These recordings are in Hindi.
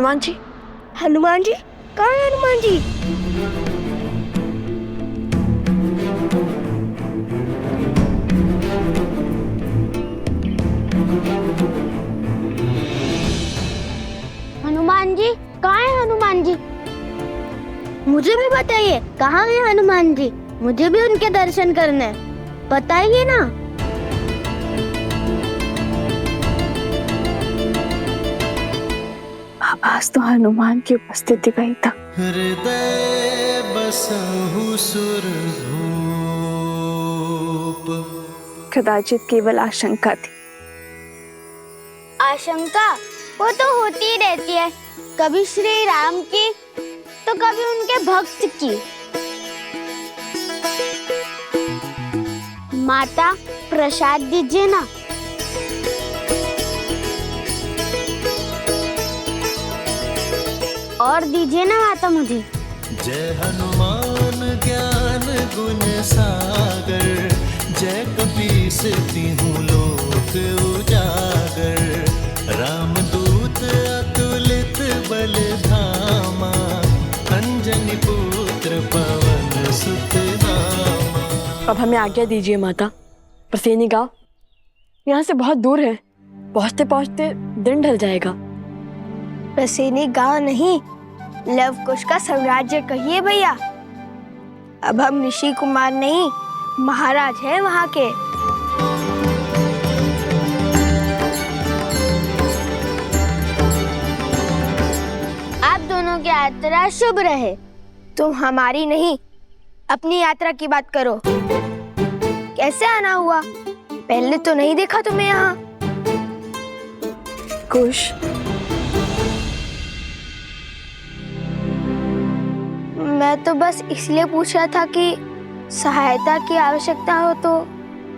हनुमान जी। हनुमान जी? कहाँ है हनुमान जी? हनुमान जी कहाँ है हनुमान जी? मुझे भी बताइए, कहाँ है हनुमान जी? मुझे भी उनके दर्शन करने हैं। बताइए ना। आवाज तो हनुमान की उपस्थिति का ही था। हृदय बसहु सुरभूप। कदाचित केवल आशंका थी। आशंका वो तो होती ही रहती है, कभी श्री राम की तो कभी उनके भक्त की। माता प्रसाद दीजिए ना। और दीजिए ना माता मुझे। जय हनुमान ज्ञान गुण सागर, जय कपीस तिहुँ लोक उजागर। रामदूत अतुलित बल धामा, अंजनी पुत्र पवन सुत नामा। अब हमें आज्ञा दीजिए माता। प्रसेनी गांव यहाँ से बहुत दूर है, पहुँचते पहुँचते दिन ढल जाएगा। प्रसेनी गांव नहीं, लव कुश का साम्राज्य कहिए भैया। अब हम ऋषि कुमार नहीं, महाराज हैं वहाँ के। आप दोनों की यात्रा शुभ रहे। तुम हमारी नहीं, अपनी यात्रा की बात करो। कैसे आना हुआ? पहले तो नहीं देखा तुम्हें यहाँ। कुश, मैं तो बस इसलिए पूछ रहा था कि सहायता की आवश्यकता हो तो।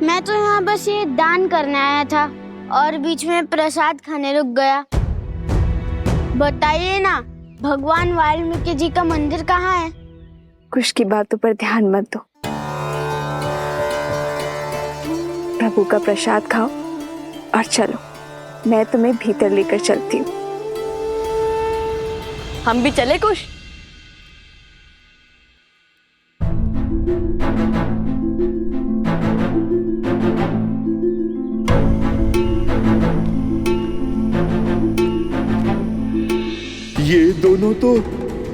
मैं तो यहाँ बस ये दान करने आया था और बीच में प्रसाद खाने रुक गया। बताइए ना, भगवान वाल्मीकि जी का मंदिर कहाँ है? कुश की बातों पर ध्यान मत दो। प्रभु का प्रसाद खाओ और चलो, मैं तुम्हें भीतर लेकर चलती हूँ। हम भी चले कुश? ये दोनों तो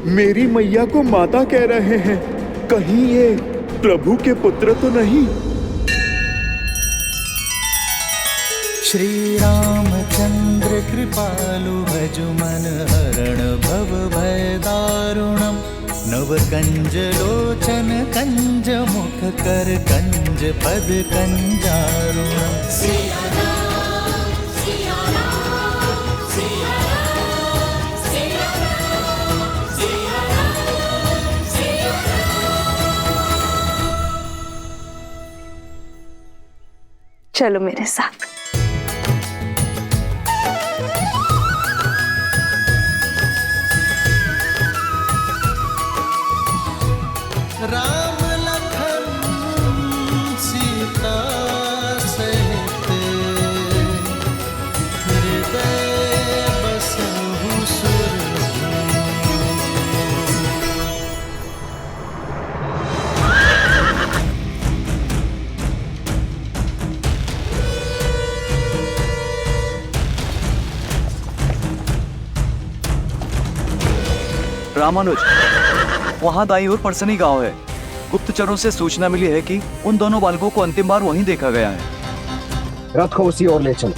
मेरी मैया को माता कह रहे हैं। कहीं ये प्रभु के पुत्र तो नहीं? श्री रामचंद्र कृपालु भज मन हरण भव भय दारुणम। नव कंज लोचन कंज मुख कर कंज पद कंजारुणम। चलो मेरे साथ। राम लखन सीता सहित, हृदय बसहु सुरभूप। रामानुज, वहाँ दाईं ओर परसनी गांव है। गुप्तचरों से सूचना मिली है कि उन दोनों बालकों को अंतिम बार वहीं देखा गया है। रथ को उसी ओर ले चलो।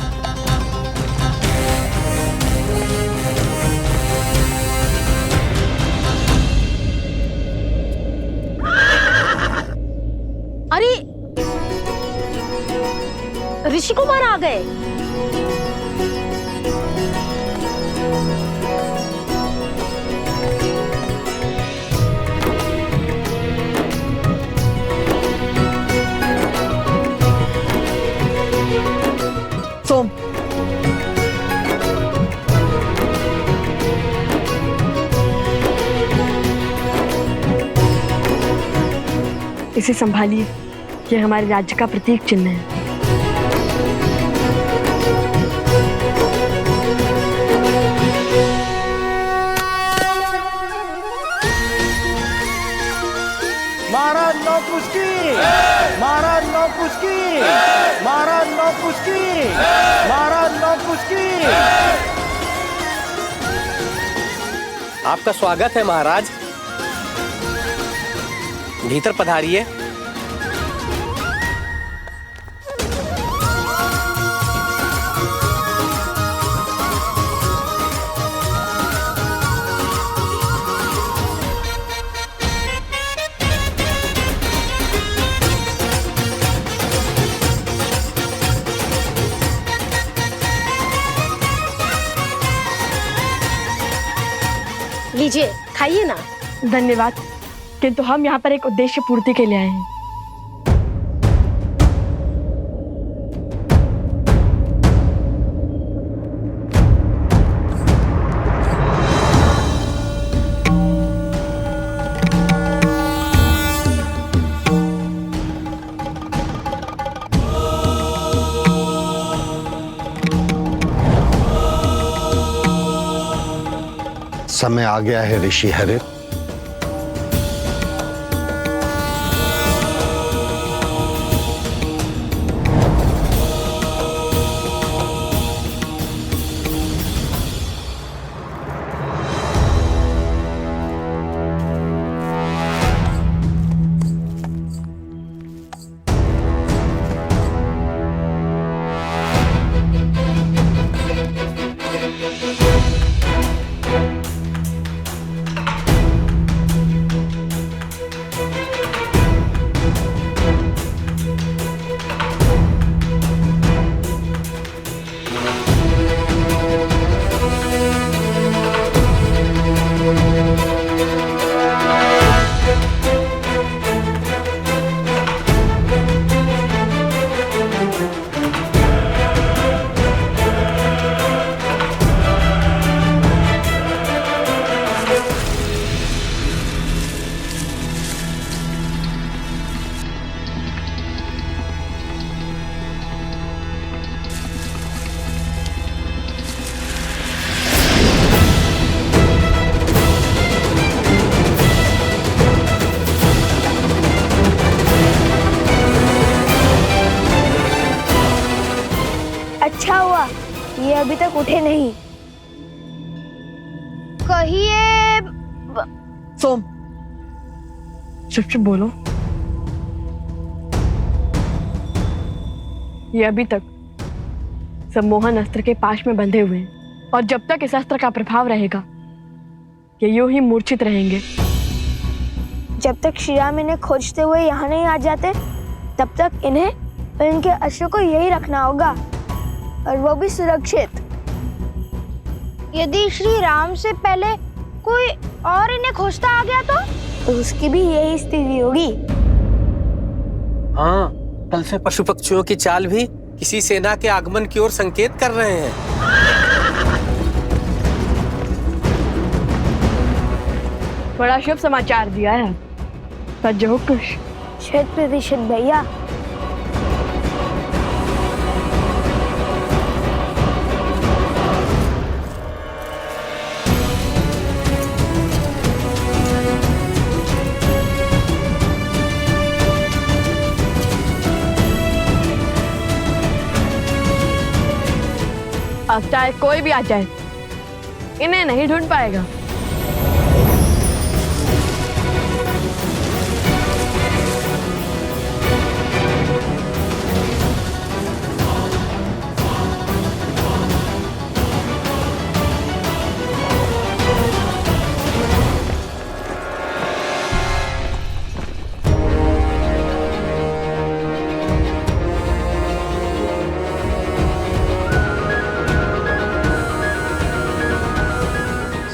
अरे ऋषि कुमार आ गए। सोम, इसे संभालिए, ये हमारे राज्य का प्रतीक चिन्ह है। नौकुस्की, महाराज नौकुस्की, महाराज नौकुस्की, महाराज नौकुस्की। आपका स्वागत है महाराज, भीतर पधारिए। लीजिए खाइए ना। धन्यवाद, किंतु हम यहाँ पर एक उद्देश्य पूर्ति के लिए आए हैं। समय आ गया है ऋषि हरित। अच्छा हुआ ये अभी तक उठे नहीं। कहिए सोम, चुप चुप बोलो। ये अभी तक सम्मोहन अस्त्र के पाश में बंधे हुए हैं और जब तक इस अस्त्र का प्रभाव रहेगा ये यूं ही मूर्छित रहेंगे। जब तक श्री राम इन्हें खोजते हुए यहाँ नहीं आ जाते तब तक इन्हें और इनके अश्व को यही रखना होगा, और वो भी सुरक्षित। यदि श्री राम से पहले कोई और इन्हें खोजता आ गया तो उसकी भी यही स्थिति होगी। हाँ, कल से पशु पक्षियों की चाल भी किसी सेना के आगमन की ओर संकेत कर रहे हैं। बड़ा शुभ समाचार दिया है। सज्ज हो खुश। 100% भैया। अब चाहे कोई भी आ जाए इन्हें नहीं ढूंढ पाएगा।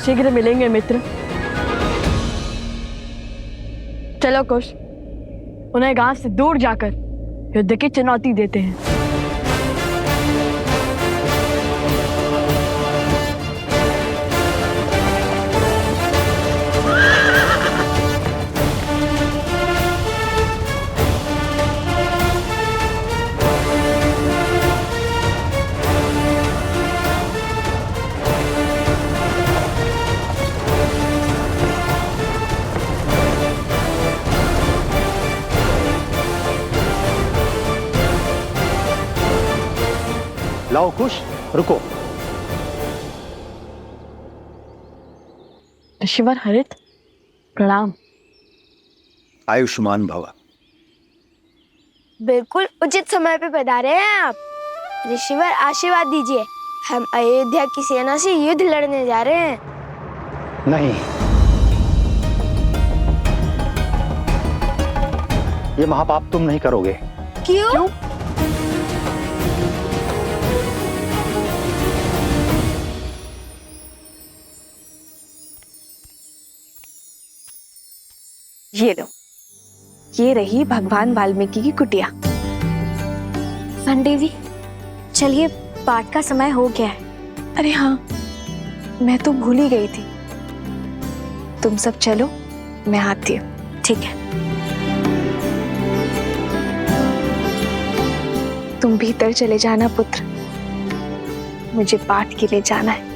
शीघ्र मिलेंगे मित्र। चलो कुश, उन्हें गांव से दूर जाकर युद्ध की चुनौती देते हैं। लाओ कुश, रुको। ऋषिवर हरित, प्रणाम। आयुष्मान भव। बिल्कुल उचित समय पे पधारे हैं आप। ऋषिवर आशीर्वाद दीजिए, हम अयोध्या की सेना से युद्ध लड़ने जा रहे हैं। नहीं, ये महापाप तुम नहीं करोगे। क्यों? ये लो, ये रही भगवान वाल्मीकि की कुटिया। देवी, चलिए पाठ का समय हो गया है। अरे हाँ, मैं तो भूल ही गई थी। तुम सब चलो, मैं आती हूँ। ठीक है। तुम भीतर चले जाना पुत्र, मुझे पाठ के लिए जाना है।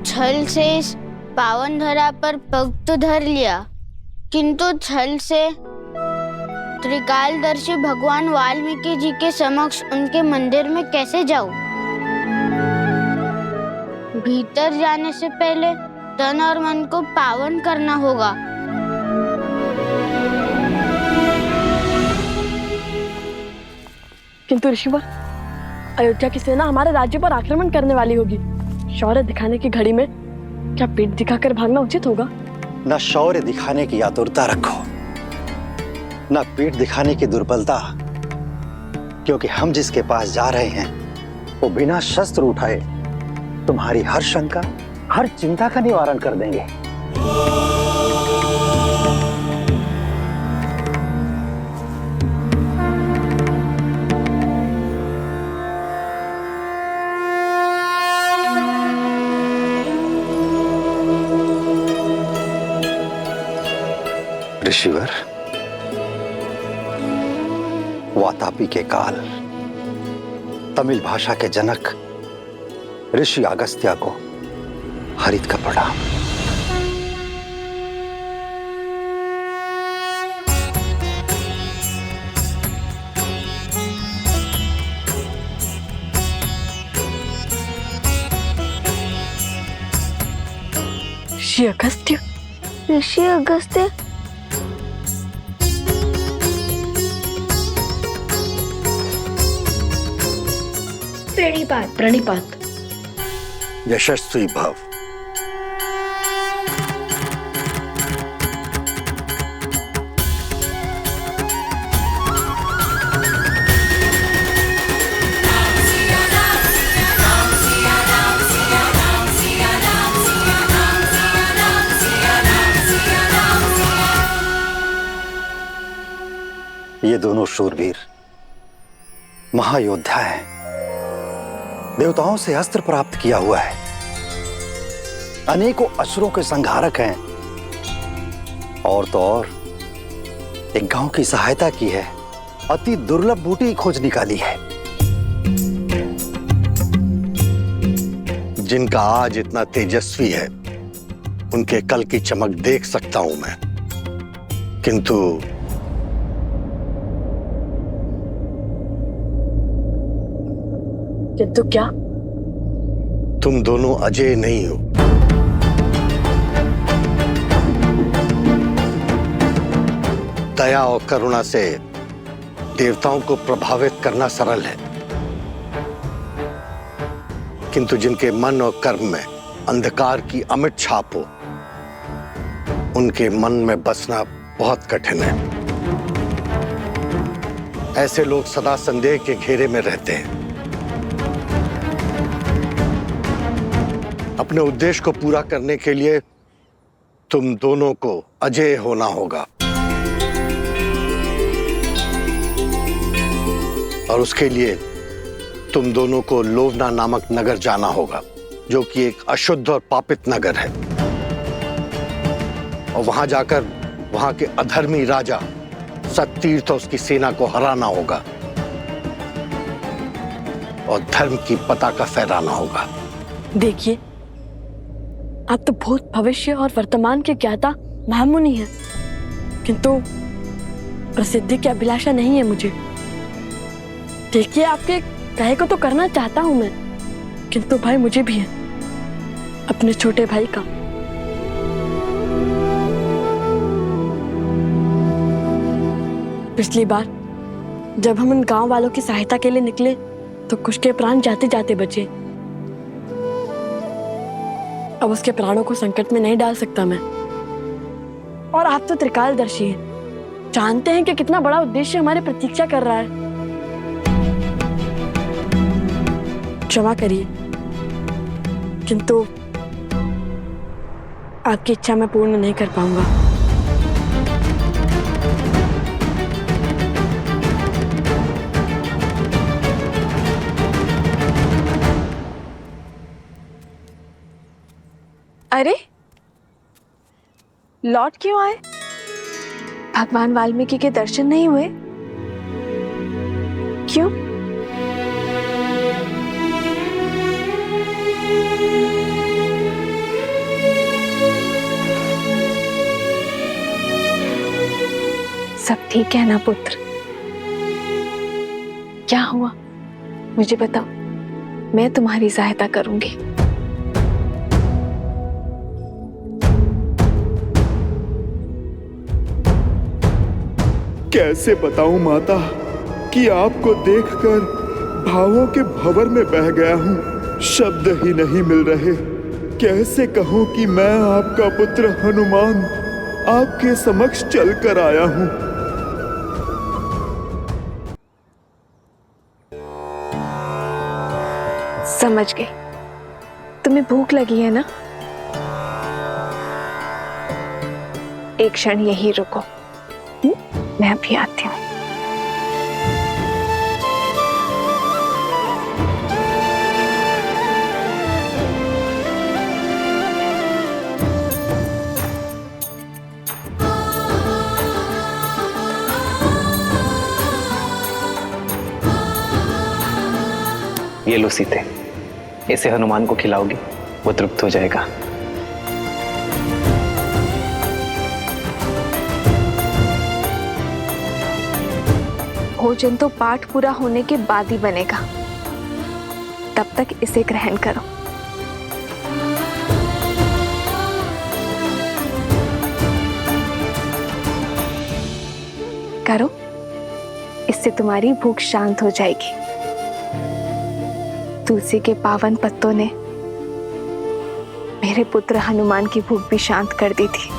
छल से इस पावन धरा पर पग तो धर लिया, किंतु छल से त्रिकालदर्शी भगवान वाल्मीकि जी के समक्ष उनके मंदिर में कैसे जाऊं? भीतर जाने से पहले तन और मन को पावन करना होगा। किंतु ऋषिवर, अयोध्या की सेना हमारे राज्य पर आक्रमण करने वाली होगी। शौर्य दिखाने की घड़ी में क्या पीठ दिखाकर भागना उचित होगा? न शौर्य दिखाने की आतुरता रखो, न पीठ दिखाने की दुर्बलता, क्योंकि हम जिसके पास जा रहे हैं वो बिना शस्त्र उठाए तुम्हारी हर शंका, हर चिंता का निवारण कर देंगे। ऋषिवर, वातापी के काल तमिल भाषा के जनक ऋषि अगस्त्य को हरित का प्रणाम। ऋषि अगस्त्य? ऋषि अगस्त्य? प्रणिपात, प्रणिपात। यशस्वी भव। ये दोनों शूरवीर महायोद्धा हैं। देवताओं से अस्त्र प्राप्त किया हुआ है, अनेकों असुरों के संहारक हैं, और तो और एक गांव की सहायता की है, अति दुर्लभ बूटी की खोज निकाली है। जिनका आज इतना तेजस्वी है, उनके कल की चमक देख सकता हूं मैं, किंतु क्या? तुम दोनों अजय नहीं हो। दया और करुणा से देवताओं को प्रभावित करना सरल है, किंतु जिनके मन और कर्म में अंधकार की अमिट छाप हो, उनके मन में बसना बहुत कठिन है। ऐसे लोग सदा संदेह के घेरे में रहते हैं। अपने उद्देश्य को पूरा करने के लिए तुम दोनों को अजेय होना होगा, और उसके लिए तुम दोनों को लोवना नामक नगर जाना होगा, जो कि एक अशुद्ध और पापित नगर है। और वहां जाकर वहां के अधर्मी राजा सत्तीर्थ और उसकी सेना को हराना होगा और धर्म की पताका फहराना होगा। देखिए, आप तो भूत, भविष्य और वर्तमान के ज्ञाता महामुनि हैं, किंतु प्रसिद्धि की अभिलाषा नहीं है मुझे। देखिए, आपके कहे को तो करना चाहता हूं मैं, किंतु भाई मुझे भी है, अपने छोटे भाई का। पिछली बार जब हम उन गांव वालों की सहायता के लिए निकले तो कुछ के प्राण जाते जाते बचे। अब उसके प्राणों को संकट में नहीं डाल सकता मैं। और आप तो त्रिकालदर्शी हैं, जानते हैं कि कितना बड़ा उद्देश्य हमारी प्रतीक्षा कर रहा है। क्षमा करिए, किंतु आपकी इच्छा मैं पूर्ण नहीं कर पाऊंगा। अरे, लौट क्यों आए? भगवान वाल्मीकि के दर्शन नहीं हुए? क्यों? सब ठीक है ना पुत्र? क्या हुआ मुझे बताओ, मैं तुम्हारी सहायता करूंगी। कैसे बताऊं माता कि आपको देखकर भावों के भंवर में बह गया हूं। शब्द ही नहीं मिल रहे। कैसे कहूं कि मैं आपका पुत्र हनुमान आपके समक्ष चल कर आया हूं। समझ गई, तुम्हें भूख लगी है ना? एक क्षण यही रुको, मैं अभी आती हूँ। ये लो सीते, इसे हनुमान को खिलाओगी, वो तृप्त हो जाएगा। भोजन तो पाठ पूरा होने के बाद ही बनेगा, तब तक इसे ग्रहण करो। करो, इससे तुम्हारी भूख शांत हो जाएगी। तुलसी के पावन पत्तों ने मेरे पुत्र हनुमान की भूख भी शांत कर दी थी।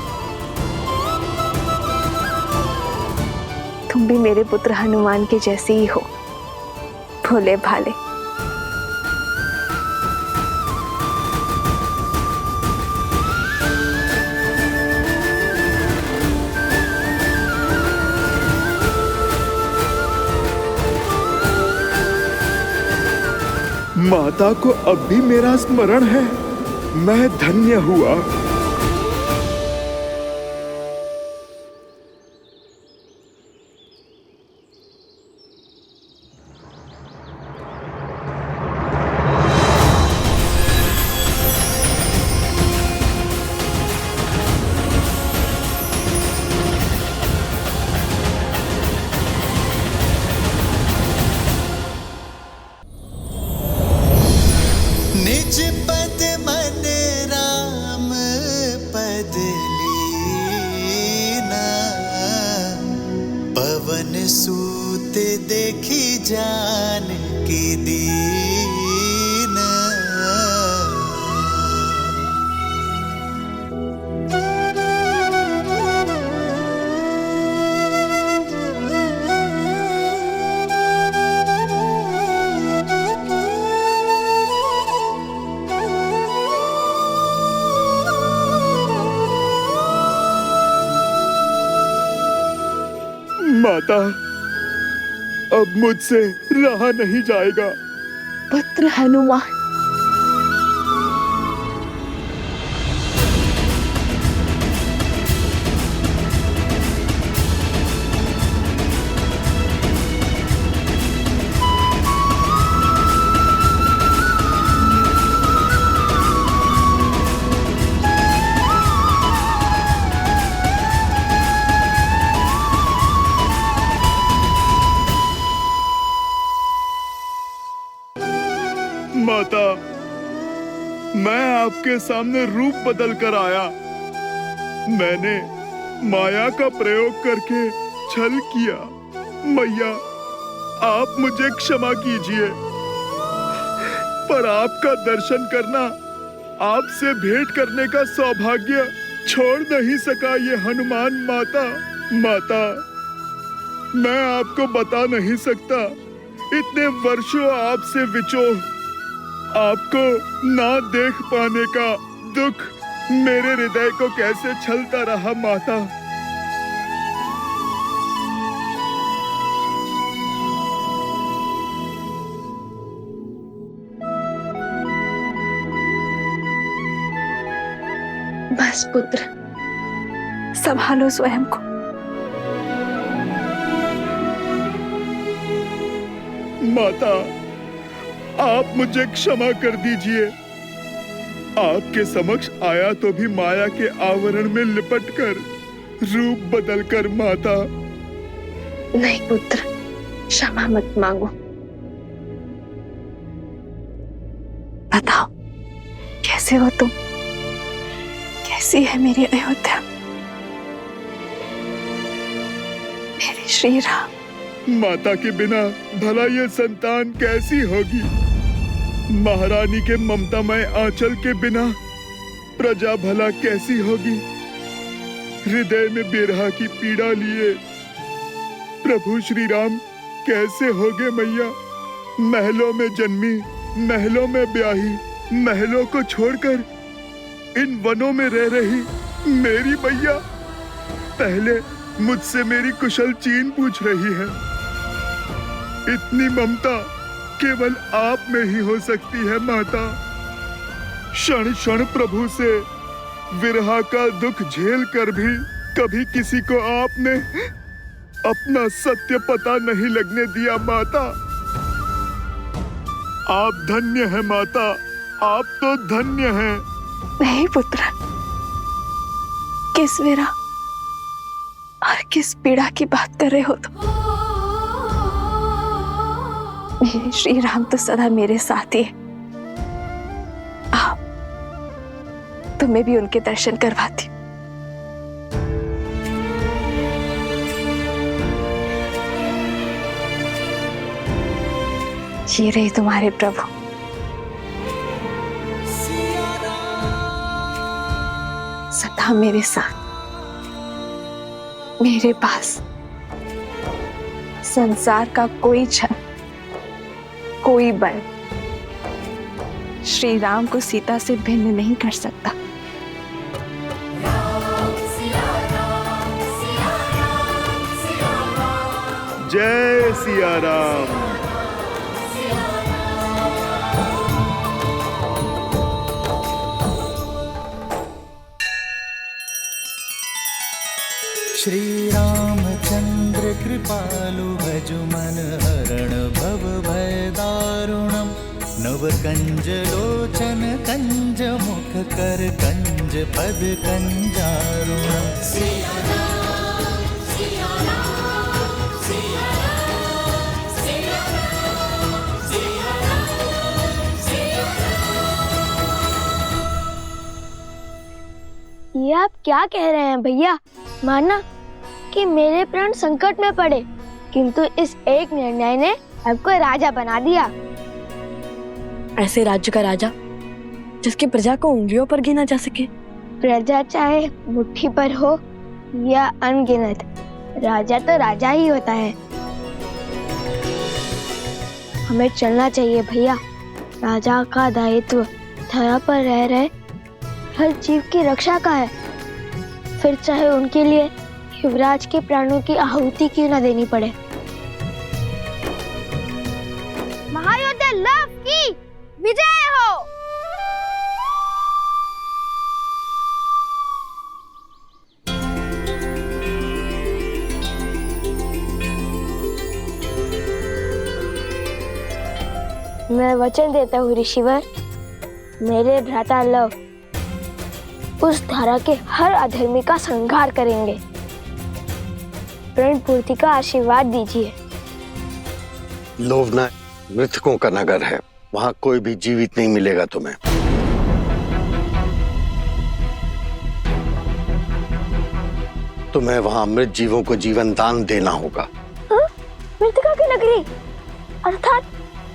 तुम भी मेरे पुत्र हनुमान के जैसे ही हो, भोले भाले। माता को अब भी मेरा स्मरण है। मैं धन्य हुआ। निज पद मन राम पद लीना, पवन सूत देखी जानकी दीना। माता, अब मुझसे रहा नहीं जाएगा। पुत्र हनुमान, माता, मैं आपके सामने रूप बदल कर आया। मैंने माया का प्रयोग करके छल किया। मैया, आप मुझे क्षमा कीजिए, पर आपका दर्शन करना, आपसे भेंट करने का सौभाग्य छोड़ नहीं सका ये हनुमान माता। माता, मैं आपको बता नहीं सकता, इतने वर्षों आपसे विचोह, आपको ना देख पाने का दुख मेरे हृदय को कैसे छलता रहा माता। बस पुत्र, संभालो स्वयं को। माता, आप मुझे क्षमा कर दीजिए। आपके समक्ष आया तो भी माया के आवरण में लिपटकर, रूप बदलकर माता। नहीं पुत्र, क्षमा मत मांगो। बताओ, कैसे हो तुम? कैसी है मेरी अयोध्या, मेरे श्री राम? माता के बिना भला ये संतान कैसी होगी? महारानी के ममतामय आंचल के बिना प्रजा भला कैसी होगी? हृदय में बिरहा की पीड़ा लिए प्रभु श्री राम कैसे होगे मैया? महलों में जन्मी, महलों में ब्याही, महलों को छोड़कर इन वनों में रह रही मेरी मैया पहले मुझसे मेरी कुशल चीन पूछ रही है। इतनी ममता केवल आप में ही हो सकती है माता। क्षण क्षण प्रभु से विरहा का दुख झेल कर भी कभी किसी को आपने अपना सत्य पता नहीं लगने दिया माता। आप धन्य हैं माता, आप तो धन्य हैं। नहीं पुत्र, किस विरह और किस पीड़ा की बात कर रहे हो तुम? मेरे श्री राम तो सदा मेरे साथ ही है। आओ, तुम्हें भी उनके दर्शन करवाती। ये रहे तुम्हारे प्रभु। सदा मेरे साथ, मेरे पास संसार का कोई क्षण, कोई बल श्री राम को सीता से भिन्न नहीं कर सकता। जय सिया राम। श्री रामचंद्र कृपालु भजु मन हरण भव भय दारुणम। नव कंज लोचन कंज मुख कर कंज पद कंजारुणम। ये आप क्या कह रहे हैं भैया? माना कि मेरे प्राण संकट में पड़े, किंतु इस एक निर्णय ने आपको राजा बना दिया। ऐसे राज्य का राजा जिसकी प्रजा को उंगलियों पर गिना जा सके। प्रजा चाहे मुट्ठी पर हो या अनगिनत, राजा तो राजा ही होता है। हमें चलना चाहिए भैया। राजा का दायित्व धरा पर रह रहे हर जीव की रक्षा का है, फिर चाहे उनके लिए युवराज के प्राणों की आहुति क्यों न देनी पड़े। महायोद्धा लव की विजय हो। मैं वचन देता हूँ ऋषिवर, मेरे भ्राता लव उस धारा के हर अधर्मी का संहार करेंगे। प्रण पूर्ति का आशीर्वाद दीजिए। लोभना मृतकों का नगर है, वहां कोई भी जीवित नहीं मिलेगा तुम्हें। तुम्हें वहां मृत जीवों को जीवन दान देना होगा। मृतिका की नगरी अर्थात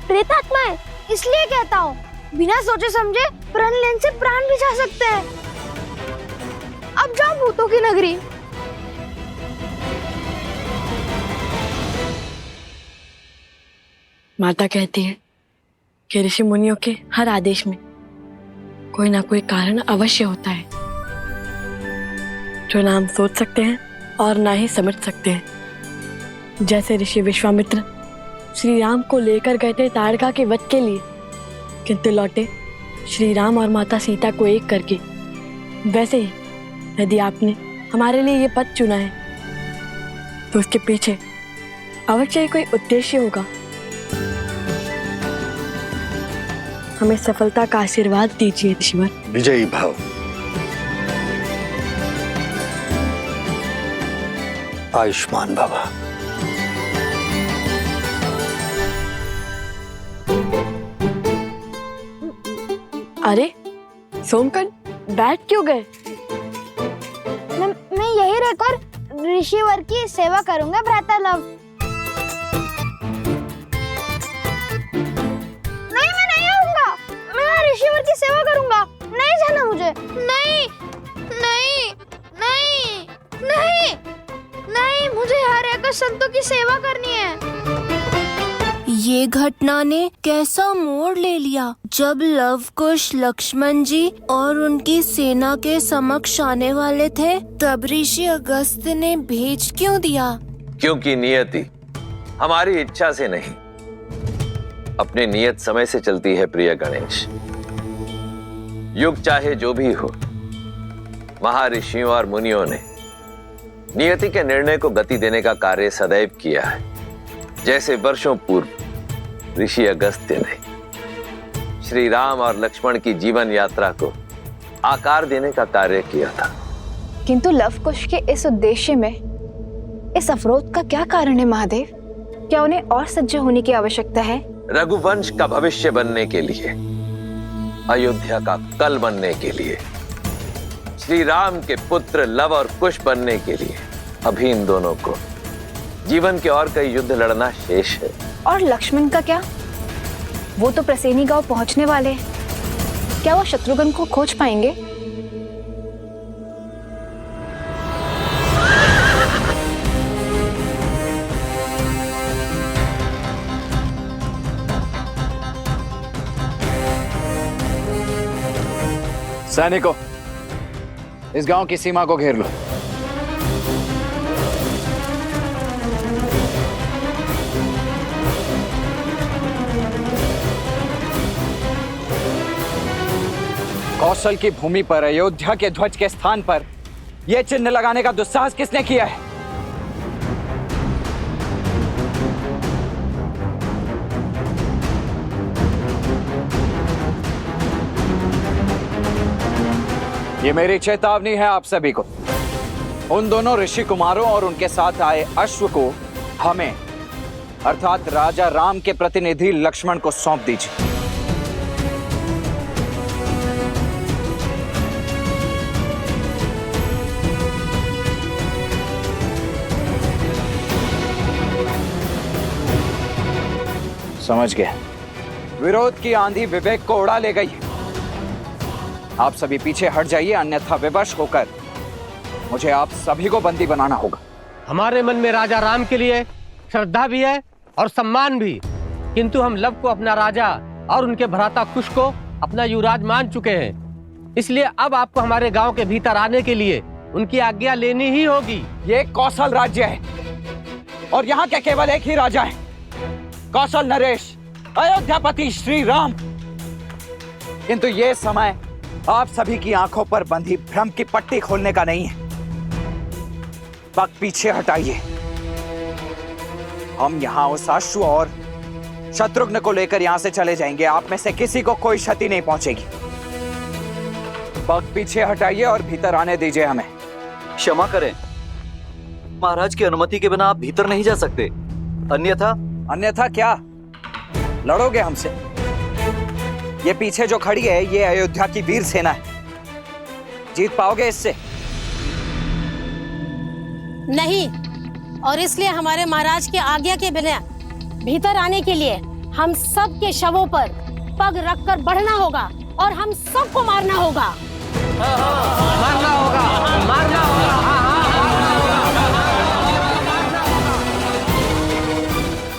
प्रेतात्माएं। इसलिए कहता हूँ, बिना सोचे समझे प्रण लेने से प्राण भी जा सकते हैं। अब जाओ भूतों की नगरी। माता कहती है कि ऋषि मुनियों के हर आदेश में कोई ना कोई कारण अवश्य होता है, जो ना हम सोच सकते हैं और ना ही समझ सकते हैं। जैसे ऋषि विश्वामित्र श्री राम को लेकर गए थे ताड़का के वध के लिए, किंतु लौटे श्री राम और माता सीता को एक करके, वैसे ही यदि आपने हमारे लिए ये पथ चुना है तो उसके पीछे अवश्य ही कोई उद्देश्य होगा। हमें सफलता का आशीर्वाद दीजिए ईश्वर। विजयी भव। आयुष्मान भव। अरे सोमकन, बैठ क्यों गए? मैं यही रहकर ऋषिवर की सेवा करूंगा भ्राता लव। नहीं, मैं नहीं आऊंगा। मैं ऋषिवर की सेवा करूंगा। नहीं जाना मुझे। नहीं नहीं नहीं नहीं नहीं, मुझे यहाँ रहकर संतों की सेवा करनी है। ये घटना ने कैसा मोड़ ले लिया जब लव कुश लक्ष्मण जी और उनकी सेना के समक्ष आने वाले थे, तब ऋषि अगस्त ने भेज क्यों दिया? क्योंकि नियति हमारी इच्छा से नहीं, अपने नियत समय से चलती है प्रिय गणेश। युग चाहे जो भी हो, महर्षियों और मुनियों ने नियति के निर्णय को गति देने का कार्य सदैव किया है। जैसे वर्षों पूर्व ऋषि अगस्त्य ने श्री राम और लक्ष्मण की जीवन यात्रा को आकार देने का कार्य किया था। किंतु लवकुश के इस उद्देश्य में इस अवरोध का क्या कारण है महादेव? क्या उन्हें और सज्ज होने की आवश्यकता है? रघुवंश का भविष्य बनने के लिए, अयोध्या का कल बनने के लिए, श्री राम के पुत्र लव और कुश बनने के लिए अभी इन दोनों को जीवन के और कई युद्ध लड़ना शेष है। और लक्ष्मण का क्या? वो तो प्रसेनी गांव पहुंचने वाले हैं। क्या वो शत्रुघ्न को खोज पाएंगे? सैनिकों, इस गांव की सीमा को घेर लो। कौशल की भूमि पर अयोध्या के ध्वज के स्थान पर यह चिन्ह लगाने का दुस्साहस किसने किया है? ये मेरी चेतावनी है आप सभी को। उन दोनों ऋषि कुमारों और उनके साथ आए अश्व को हमें अर्थात राजा राम के प्रतिनिधि लक्ष्मण को सौंप दीजिए। समझ गए? विरोध की आंधी विवेक को उड़ा ले गई। आप सभी पीछे हट जाइए, अन्यथा विवश होकर मुझे आप सभी को बंदी बनाना होगा। हमारे मन में राजा राम के लिए श्रद्धा भी है और सम्मान भी, किंतु हम लव को अपना राजा और उनके भ्राता कुश को अपना युवराज मान चुके हैं। इसलिए अब आपको हमारे गांव के भीतर आने के लिए उनकी आज्ञा लेनी ही होगी। ये कौशल राज्य है और यहाँ के केवल एक ही राजा है, कौशल नरेश, अयोध्यापति श्री राम। किंतु ये समय आप सभी की आंखों पर बंधी भ्रम की पट्टी खोलने का नहीं है। वक्त पीछे हटाइए। हम यहाँ उस अश्व और शत्रुघ्न को लेकर यहाँ से चले जाएंगे। आप में से किसी को कोई क्षति नहीं पहुंचेगी। वक्त पीछे हटाइए और भीतर आने दीजिए हमें। क्षमा करें, महाराज की अनुमति के बिना आप भीतर नहीं जा सकते। अन्यथा अन्यथा क्या? लड़ोगे हमसे? ये पीछे जो खड़ी है ये अयोध्या की वीर सेना है। जीत पाओगे इससे? नहीं, और इसलिए हमारे महाराज के आज्ञा के बिना भीतर आने के लिए हम सब के शवों पर पग रखकर बढ़ना होगा और हम सबको मारना होगा। मारना होगा, मारना होगा।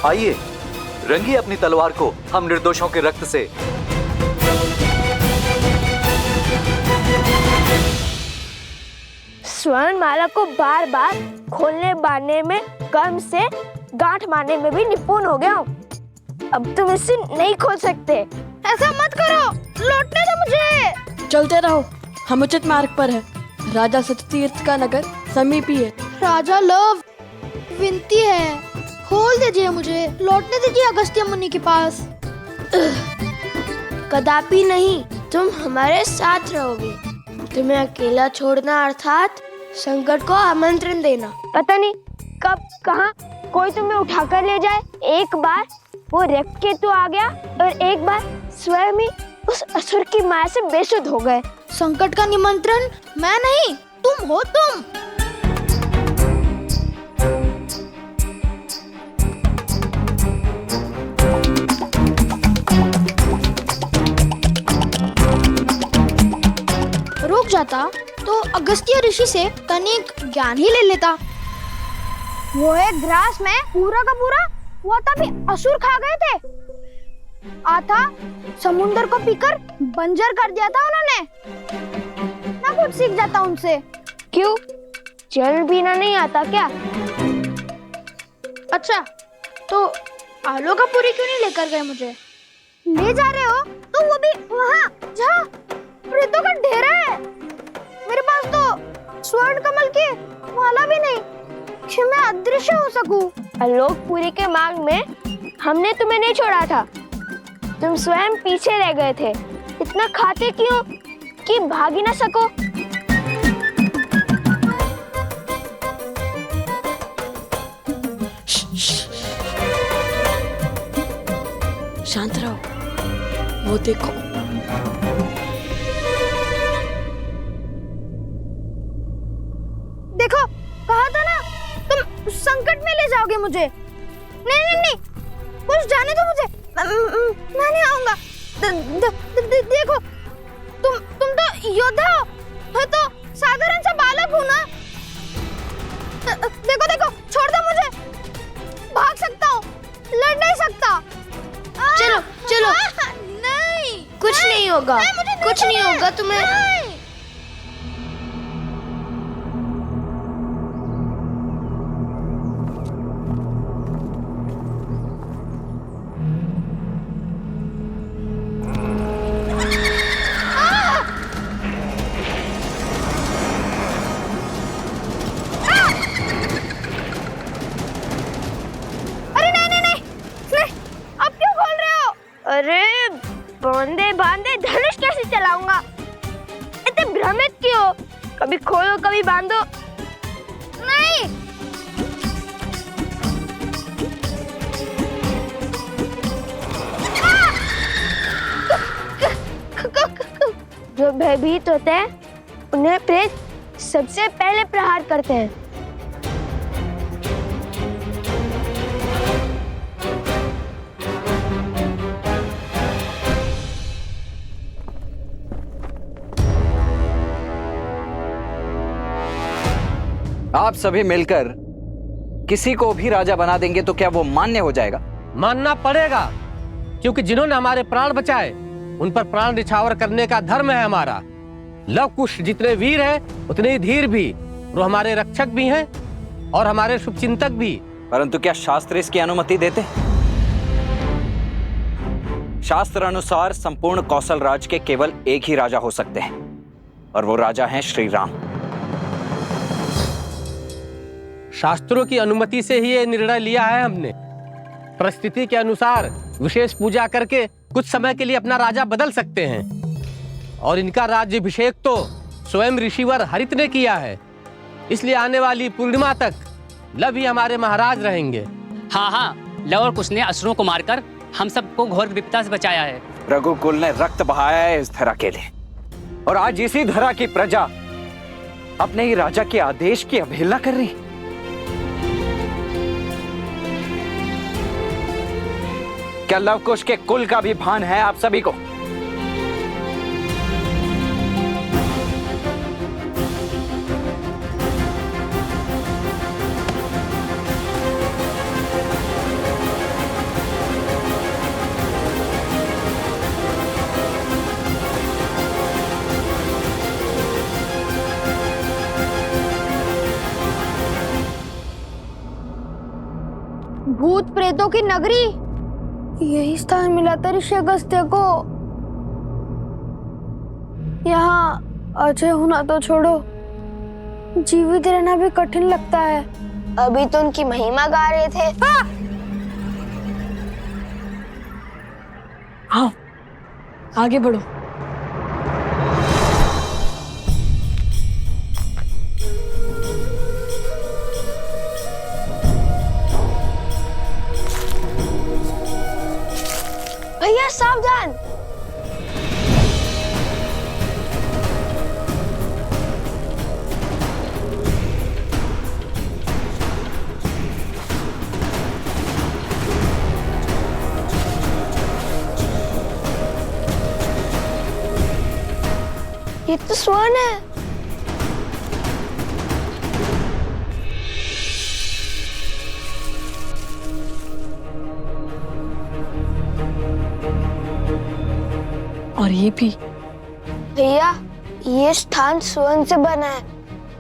आइए, रंगिए अपनी तलवार को हम निर्दोषों के रक्त से। स्वर्ण माला को बार बार खोलने बांधने में कम से गांठ मारने में भी निपुण हो गया हूँ। अब तुम इसे नहीं खोल सकते। ऐसा मत करो, लौटने दो मुझे। चलते रहो, हम उचित मार्ग पर है। राजा सत्यतीर्थ का नगर समीप ही है। राजा लव, विनती है, खोल दीजिए मुझे, लौटने दीजिए अगस्त्य मुनि के पास। कदापि नहीं, तुम हमारे साथ रहोगे। तुम्हें अकेला छोड़ना अर्थात संकट को आमंत्रण देना। पता नहीं कब कहाँ कोई तुम्हें उठाकर ले जाए। एक बार वो रक्तकेतु आ गया और एक बार स्वयं ही उस असुर की माया से बेसुध हो गए। संकट का निमंत्रण मैं नहीं, तुम हो तुम। रुक जाता तो अगस्त्य ऋषि से तनिक ज्ञान ही ले लेता। वो एक ग्रास में पूरा का पूरा वो तभी असुर खा गए थे। आता समुंदर को पीकर बंजर कर दिया था उन्होंने। ना कुछ सीख जाता उनसे। क्यों, जल पीना नहीं आता क्या? अच्छा, तो आलू का पूरी क्यों नहीं लेकर गए मुझे? ले जा रहे हो तो वो भी वहाँ जहाँ प्रेतों का डेरा है। मेरे पास तो स्वर्ण कमल की माला भी नहीं कि मैं अदृश्य हो सकूं। आलोकपुरी के मार्ग में हमने तुम्हें नहीं छोड़ा था। तुम स्वयं पीछे रह गए थे। इतना खाते क्यों कि भाग ही ना सको? शांत रहो, वो देखो। देखो, कहा था ना तुम संकट में ले जाओगे मुझे। नहीं नहीं नहीं, कुछ जाने दो मुझे। मैं नहीं आऊंगा। देखो, तुम तो योद्धा हो तो साधारण सा बालक हूँ ना। देखो देखो, छोड़ दो मुझे। भाग सकता हूँ, लड़ नहीं सकता। चलो चलो। नहीं, कुछ नहीं होगा, कुछ नहीं होगा तुम्हें। अरे बांधे बांधे धनुष कैसे चलाऊंगा? इतने भ्रमित क्यों? कभी खोलो कभी बांधो। नहीं, जो भयभीत होते हैं उन्हें प्रेत सबसे पहले प्रहार करते हैं। आप सभी मिलकर किसी को भी राजा बना देंगे तो क्या वो मान्य हो जाएगा? मानना पड़ेगा, क्योंकि जिन्होंने हमारे प्राण बचाए उन पर प्राण निछावर करने का धर्म है हमारा। लव कुश जितने वीर हैं उतने ही धीर भी। वो हमारे रक्षक भी हैं और हमारे शुभचिंतक भी। परंतु क्या शास्त्र इसकी अनुमति देते? शास्त्र अनुसार संपूर्ण कौशल राज के केवल एक ही राजा हो सकते हैं और वो राजा हैं श्री राम। शास्त्रों की अनुमति से ही ये निर्णय लिया है हमने। परिस्थिति के अनुसार विशेष पूजा करके कुछ समय के लिए अपना राजा बदल सकते हैं और इनका राज्याभिषेक तो स्वयं ऋषिवर हरित ने किया है। इसलिए आने वाली पूर्णिमा तक लव ही हमारे महाराज रहेंगे। हाँ हाँ, लव और कुश ने असुरों को मारकर हम सबको घोर विपदा से बचाया है। रघुकुल ने रक्त बहाया है इस धरा के लिए, और आज इसी धरा की प्रजा अपने ही राजा के आदेश की अवहेलना कर रही। क्या लवकुश के कुल का भी भान है आप सभी को? भूत प्रेतों की नगरी, यही स्थान मिला था ऋषि अगस्त्य को। यहाँ अजय होना तो छोड़ो, जीवित रहना भी कठिन लगता है। अभी तो उनकी महिमा गा रहे थे। हाँ, आगे बढ़ो। भैया सावधान। ये तो स्वर्ण है। और ये भी। भैया, ये स्थान स्वर्ण से बना है।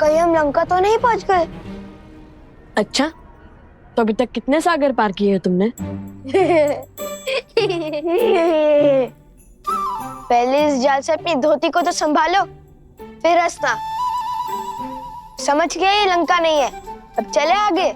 कहीं हम लंका तो नहीं पहुंच गए? अच्छा, तो अभी तक कितने सागर पार किए हैं तुमने? पहले इस जाल से अपनी धोती को तो संभालो, फिर हंसना। समझ गया ये लंका नहीं है। अब चले आगे।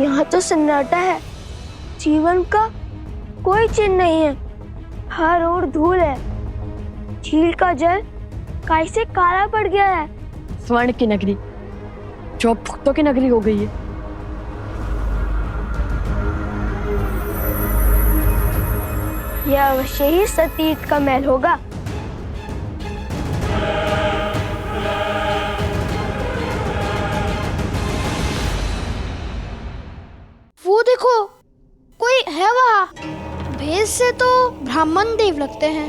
यहाँ तो सन्नाटा है, जीवन का कोई चिन्ह नहीं है। हर ओर धूल है। झील का जल कैसे काला पड़ गया है। स्वर्ण की नगरी जो अब भक्तों की नगरी हो गई है। यह अवश्य ही सतीर्थ का महल होगा। वो देखो, कोई है वहाँ। भेष से तो ब्राह्मण देव लगते हैं।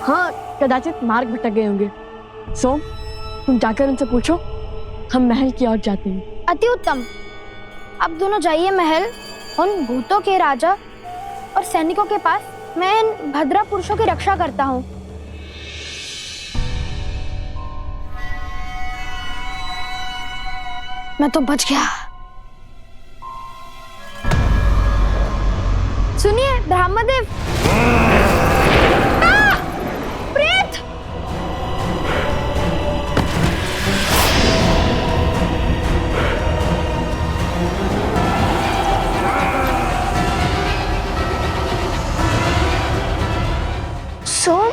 हाँ, कदाचित मार्ग भटक गए होंगे। सोम, तुम जाकर उनसे पूछो, हम महल की ओर जाते हैं। अति उत्तम। अब दोनों जाइए महल। उन भूतों के राजा और सैनिकों के पास मैं इन भद्रा पुरुषों की रक्षा करता हूँ। मैं तो बच गया। सुनिए ब्रह्मदेव। प्रेत! सोम,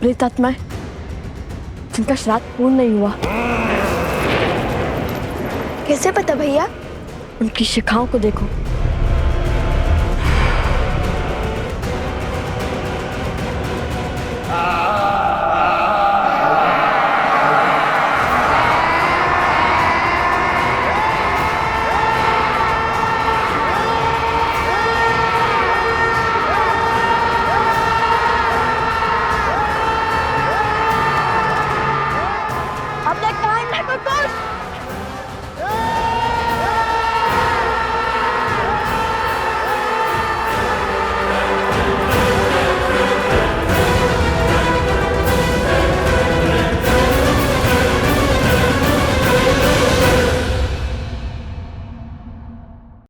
प्रेतात्माएं जिनका श्राद्ध पूर्ण नहीं हुआ। कैसे पता भैया? उनकी शिखाओं को देखो।